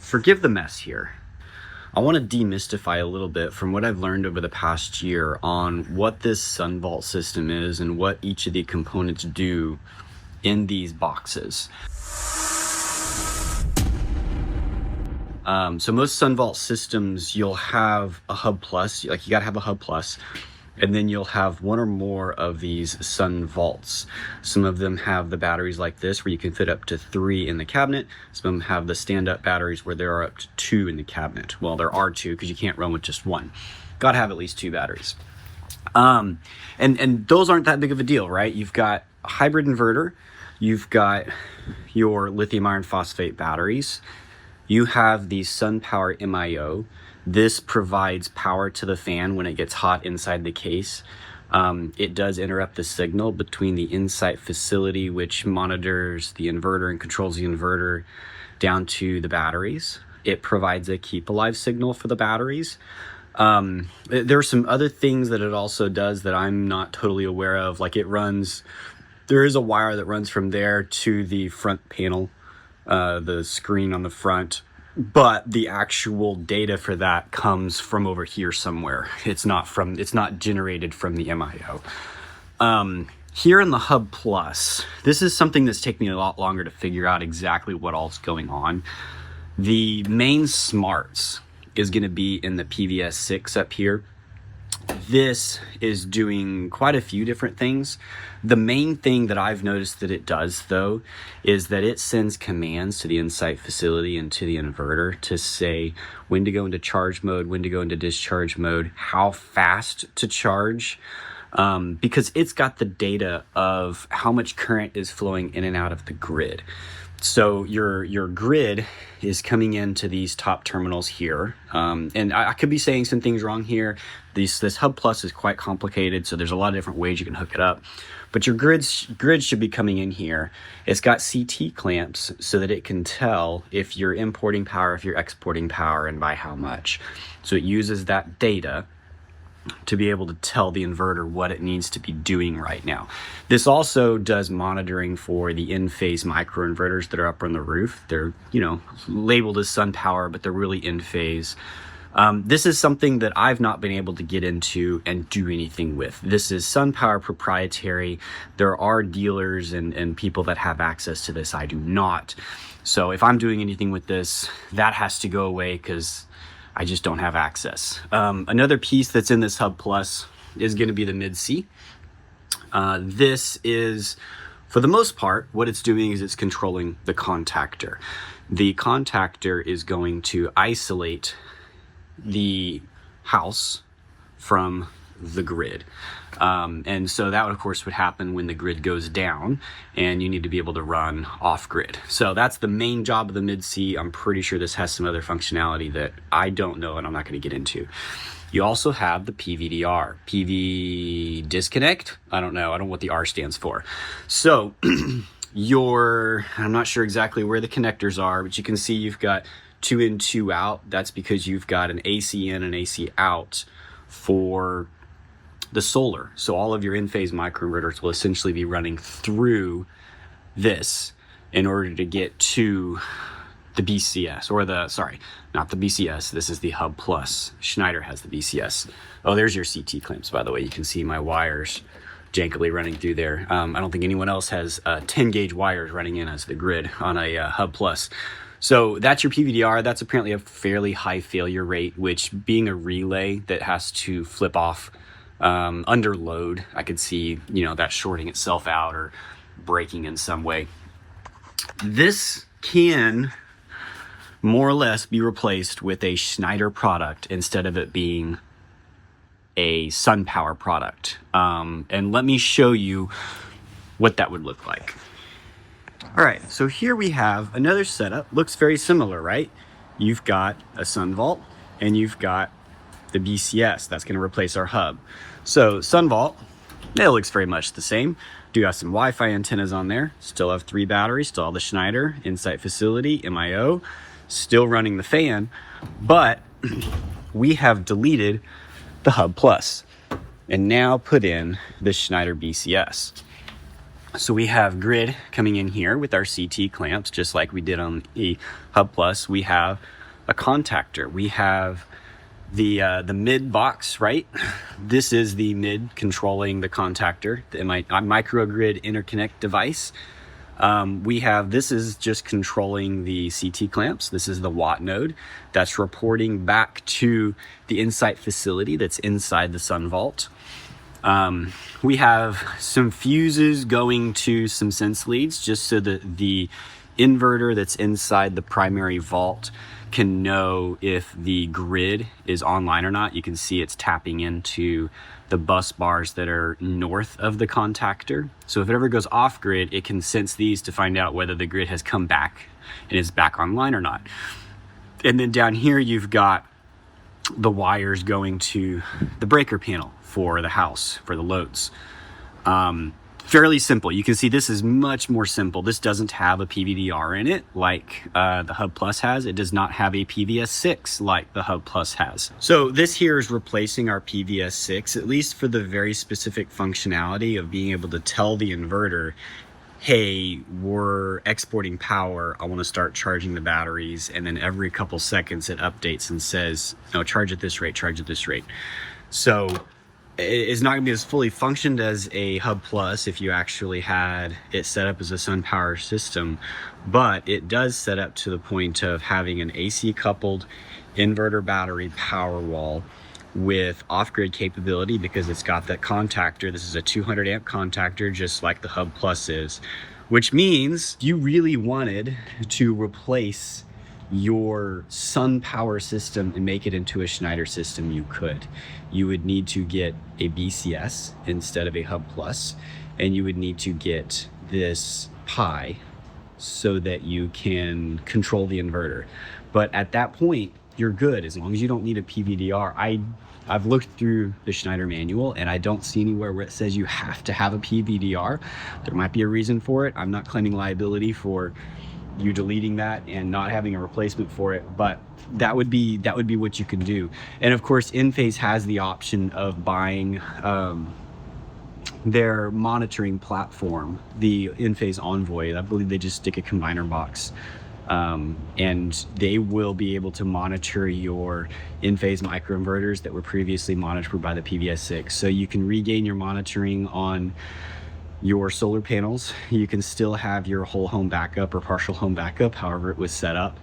forgive the mess here. I want to demystify a little bit from what I've learned over the past year on what this SunVault system is and what each of the components do in these boxes. So most SunVault systems, you'll have a hub plus, like you gotta have a hub plus, and then you'll have one or more of these SunVaults. Some of them have the batteries like this where you can fit up to 3 in the cabinet. Some of them have the stand-up batteries where there are up to 2 in the cabinet. Well, there are 2 because you can't run with just one. Gotta have at least 2 batteries. And those aren't that big of a deal, right? You've got a hybrid inverter, you've got your lithium iron phosphate batteries, you have the SunPower MIO. This provides power to the fan when it gets hot inside the case. It does interrupt the signal between the Insight facility, which monitors the inverter and controls the inverter, down to the batteries. It provides a keep alive signal for the batteries. There are some other things that it also does that I'm not totally aware of. Like there is a wire that runs from there to the front panel, the screen on the front. But the actual data for that comes from over here somewhere. It's not generated from the MIO. Here in the Hub Plus, this is something that's taken me a lot longer to figure out exactly what all's going on. The main smarts is going to be in the PVS6 up here. This is doing quite a few different things. The main thing that I've noticed that it does, though, is that it sends commands to the Insight facility and to the inverter to say when to go into charge mode, when to go into discharge mode, how fast to charge, because it's got the data of how much current is flowing in and out of the grid. So your grid is coming into these top terminals here. And I could be saying some things wrong here. This Hub Plus is quite complicated, so there's a lot of different ways you can hook it up. But your grid should be coming in here. It's got CT clamps so that it can tell if you're importing power, if you're exporting power, and by how much. So it uses that data to be able to tell the inverter what it needs to be doing right now. This also does monitoring for the in-phase microinverters that are up on the roof. They're, labeled as SunPower, but they're really in-phase. This is something that I've not been able to get into and do anything with. This is SunPower proprietary. There are dealers and people that have access to this. I do not. So if I'm doing anything with this, that has to go away because I just don't have access. Another piece that's in this Hub Plus is going to be the mid-C. This is, for the most part, what it's doing is it's controlling the contactor. The contactor is going to isolate the house from the grid. And so that, of course, would happen when the grid goes down and you need to be able to run off grid. So that's the main job of the mid-C. I'm pretty sure this has some other functionality that I don't know and I'm not going to get into. You also have the PVDR, PV disconnect. I don't know what the R stands for. So I'm not sure exactly where the connectors are, but you can see you've got 2 in, 2 out. That's because you've got an AC in and AC out for the solar. So all of your in-phase microinverters will essentially be running through this in order to get to the BCS, or not the BCS. This is the Hub Plus. Schneider has the BCS. Oh, there's your CT clamps, by the way. You can see my wires jankily running through there. I don't think anyone else has 10 gauge wires running in as the grid on a Hub Plus. So that's your PVDR. That's apparently a fairly high failure rate, which being a relay that has to flip off under load, I could see, that shorting itself out or breaking in some way. This can more or less be replaced with a Schneider product instead of it being a SunPower product. And let me show you what that would look like. All right, so here we have another setup. Looks very similar, right? You've got a SunVault and you've got the BCS. That's going to replace our hub. So SunVault, it looks very much the same. Do have some Wi-Fi antennas on there. Still have 3 batteries. Still have the Schneider Insight facility, MIO. Still running the fan. But we have deleted the Hub Plus and now put in the Schneider BCS. So we have grid coming in here with our CT clamps, just like we did on the Hub Plus. We have a contactor. We have the mid box, right? This is the mid controlling the contactor, the microgrid interconnect device. This is just controlling the CT clamps. This is the watt node that's reporting back to the Insight facility that's inside the SunVault. We have some fuses going to some sense leads just so that the inverter that's inside the primary vault can know if the grid is online or not. You can see it's tapping into the bus bars that are north of the contactor. So if it ever goes off grid, it can sense these to find out whether the grid has come back and is back online or not. And then down here, you've got the wires going to the breaker panel for the house, for the loads. Fairly simple. You can see this is much more simple. This doesn't have a PVDR in it like the Hub Plus has. It does not have a PVS6 like the Hub Plus has. So this here is replacing our PVS6, at least for the very specific functionality of being able to tell the inverter, hey, we're exporting power, I want to start charging the batteries, and then every couple seconds it updates and says, no, charge at this rate, charge at this rate. So it's not going to be as fully functioned as a Hub Plus if you actually had it set up as a SunPower system, but it does set up to the point of having an AC coupled inverter battery power wall with off-grid capability because it's got that contactor. This is a 200 amp contactor, just like the Hub Plus is, which means you really wanted to replace your SunPower system and make it into a Schneider system, you could. You would need to get a BCS instead of a Hub Plus, and you would need to get this Pi so that you can control the inverter. But at that point, you're good as long as you don't need a PVDR. I've looked through the Schneider manual and I don't see anywhere where it says you have to have a PVDR. There might be a reason for it. I'm not claiming liability for you deleting that and not having a replacement for it, but that would be what you can do. And of course, Enphase has the option of buying their monitoring platform, the Enphase Envoy. I believe they just stick a combiner box, and they will be able to monitor your Enphase microinverters that were previously monitored by the PVS6. So you can regain your monitoring on your solar panels. You can still have your whole home backup or partial home backup, however it was set up,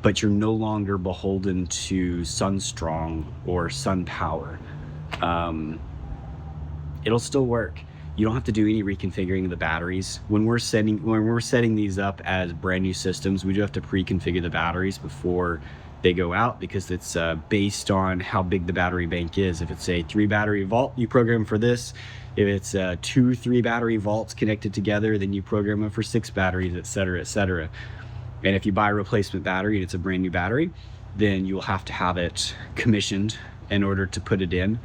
but you're no longer beholden to SunStrong or SunPower. It'll still work. You don't have to do any reconfiguring of the batteries. When we're setting these up as brand new systems, we do have to pre-configure the batteries before they go out because it's based on how big the battery bank is. If it's a 3 battery vault, you program for this. If it's 2 3 battery vaults connected together, then you program it for 6 batteries, etc., etc. And if you buy a replacement battery and it's a brand new battery, then you'll have to have it commissioned in order to put it in.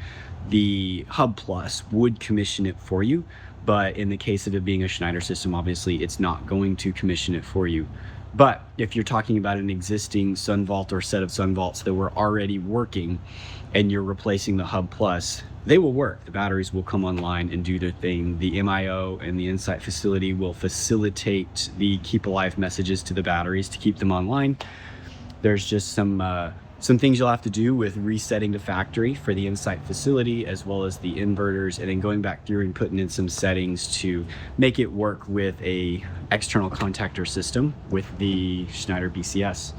The Hub Plus would commission it for you, but in the case of it being a Schneider system, obviously it's not going to commission it for you. But if you're talking about an existing SunVault or set of SunVaults that were already working and you're replacing the Hub Plus, they will work. The batteries will come online and do their thing. The MIO and the Insight facility will facilitate the keep alive messages to the batteries to keep them online. There's just some things you'll have to do with resetting the factory for the Insight facility as well as the inverters, and then going back through and putting in some settings to make it work with a external contactor system with the Schneider BCS.